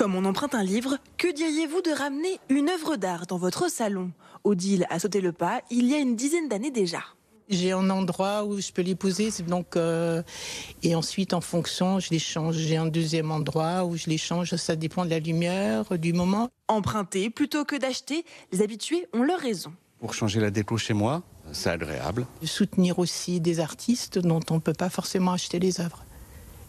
Comme on emprunte un livre, que diriez-vous de ramener une œuvre d'art dans votre salon? Odile a sauté le pas il y a une dizaine d'années déjà. J'ai un endroit où je peux les poser, et ensuite en fonction, je les change. J'ai un deuxième endroit où je les change, ça dépend de la lumière, du moment. Emprunter plutôt que d'acheter, les habitués ont leur raison. Pour changer la déco chez moi, c'est agréable. Soutenir aussi des artistes dont on ne peut pas forcément acheter les œuvres.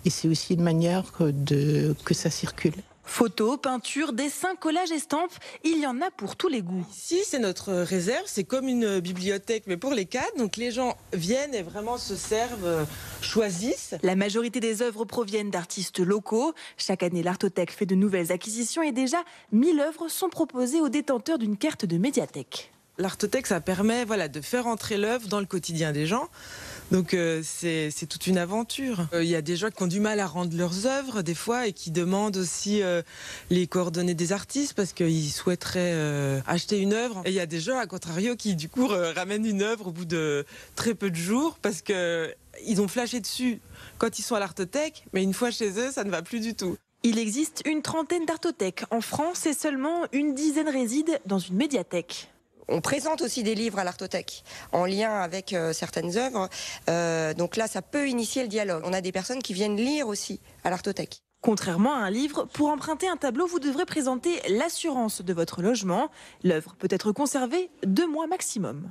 Et c'est aussi une manière que ça circule. Photos, peintures, dessins, collages, estampes, il y en a pour tous les goûts. Ici, c'est notre réserve, c'est comme une bibliothèque, mais pour les cadres. Donc les gens viennent et vraiment se servent, choisissent. La majorité des œuvres proviennent d'artistes locaux. Chaque année, l'Artothèque fait de nouvelles acquisitions et déjà 1000 œuvres sont proposées aux détenteurs d'une carte de médiathèque. L'Artothèque, ça permet de faire entrer l'œuvre dans le quotidien des gens. Donc c'est toute une aventure. Il y a des gens qui ont du mal à rendre leurs œuvres des fois et qui demandent aussi les coordonnées des artistes parce qu'ils souhaiteraient acheter une œuvre. Et il y a des gens, à contrario, qui du coup ramènent une œuvre au bout de très peu de jours parce qu'ils ont flashé dessus quand ils sont à l'Artothèque, mais une fois chez eux, ça ne va plus du tout. Il existe une trentaine d'Artothèques en France et seulement une dizaine résident dans une médiathèque. On présente aussi des livres à l'Artothèque en lien avec certaines œuvres. Donc là, ça peut initier le dialogue. On a des personnes qui viennent lire aussi à l'Artothèque. Contrairement à un livre, pour emprunter un tableau, vous devrez présenter l'assurance de votre logement. L'œuvre peut être conservée 2 mois maximum.